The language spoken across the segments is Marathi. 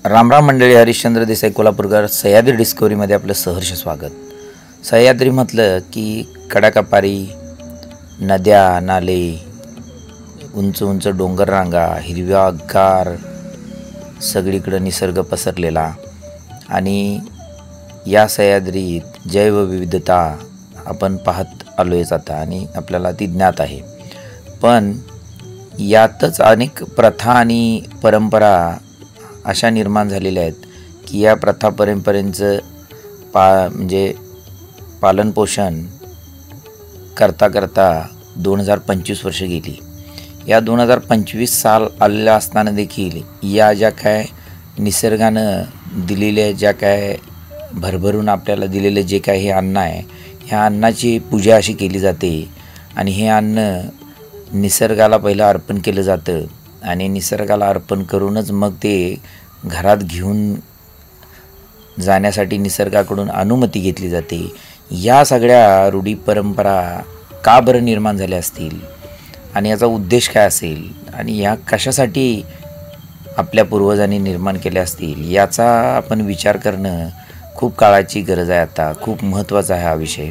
रामराम मंडळी, हरिश्चंद्र देसाई कोल्हापूरकर सह्याद्री डिस्कवरीमध्ये आपलं सहर्ष स्वागत. सह्याद्री म्हटलं की कडाकपारी, नद्या, नाले, उंच उंच डोंगर रांगा, हिरव्यागार सगळीकडं निसर्ग पसरलेला आणि या सह्याद्रीत जैवविविधता आपण पाहत आलो आहेच आता आणि आपल्याला ती ज्ञात आहे. पण यातच अनेक प्रथा आणि परंपरा अशा निर्माण झालेल्या आहेत की या प्रथा परंपरेचं म्हणजे पालनपोषण करता करता 2025 वर्ष गेली. या 2025 साल आलेल्या असताना देखील या ज्या काय निसर्गानं दिलेल्या ज्या काय भरभरून आपल्याला दिलेले जे काय हे अन्न आहे, ह्या अन्नाची पूजा अशी केली जाते आणि हे अन्न निसर्गाला पहिलं अर्पण केलं जातं आणि निसर्गाला अर्पण करूनच मग ते घरात घेऊन जाण्यासाठी निसर्गाकडून अनुमती घेतली जाते. या सगळ्या रूढी परंपरा का बरं निर्माण झाल्या असतील आणि याचा उद्देश काय असेल आणि या कशासाठी आपल्या पूर्वजांनी निर्माण केल्या असतील याचा आपण विचार करणं खूप काळाची गरज आहे. आता खूप महत्त्वाचा आहे हा विषय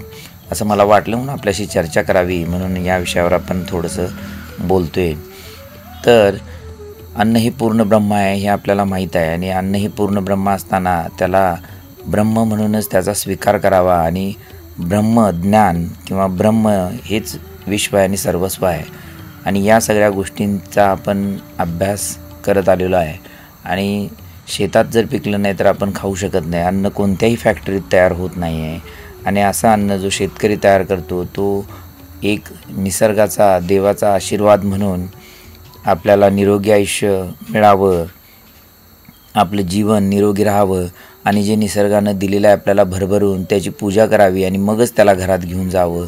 असं मला वाटलं म्हणून आपल्याशी चर्चा करावी म्हणून या विषयावर आपण थोडंसं बोलतोय. तर अन्न हे पूर्ण ब्रह्म आहे हे आपल्याला माहीत आहे आणि अन्न हे पूर्ण ब्रह्म असताना त्याला ब्रह्म म्हणूनच त्याचा स्वीकार करावा आणि ब्रह्मज्ञान किंवा ब्रह्म हेच विश्व आहे आणि सर्वस्व आहे आणि या सगळ्या गोष्टींचा आपण अभ्यास करत आलेलो आहे. आणि शेतात जर पिकलं नाही तर आपण खाऊ शकत नाही. अन्न कोणत्याही फॅक्टरीत तयार होत नाही आहे आणि असं अन्न जो शेतकरी तयार करतो तो एक निसर्गाचा देवाचा आशीर्वाद म्हणून आपल्याला निरोगी आयुष्य मिळावं, आपलं जीवन निरोगी राहावं आणि जे निसर्गानं दिलेलं आहे आपल्याला भरभरून त्याची पूजा करावी आणि मगच त्याला घरात घेऊन जावं.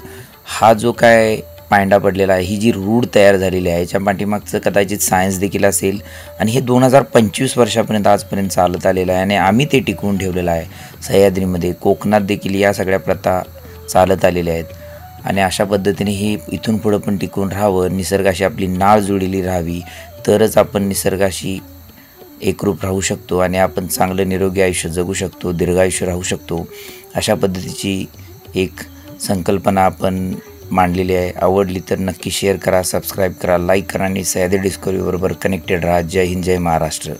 हा जो काय पायंडा पडलेला आहे, ही जी रूढ तयार झालेली आहे याच्या पाठीमागचं कदाचित सायन्स देखील असेल आणि हे 2025 वर्षापर्यंत आजपर्यंत चालत आलेलं आहे आणि आम्ही ते टिकवून ठेवलेलं आहे. सह्याद्रीमध्ये कोकणात देखील या सगळ्या प्रथा चालत आलेल्या आहेत आणि अशा पद्धतीने ही इथून पुढं पण टिकून राहावं, निसर्गाशी आपली नाळ जुळलेली राहावी तरच आपण निसर्गाशी एकरूप राहू शकतो आणि आपण चांगलं निरोगी आयुष्य जगू शकतो, दीर्घायुष्य राहू शकतो. अशा पद्धतीची एक संकल्पना आपण मांडलेली आहे. आवडली तर नक्की शेअर करा, सबस्क्राईब करा, लाईक करा आणि सह्याद्री डिस्कवरीबरोबर कनेक्टेड राहा. जय हिंद, जय महाराष्ट्र.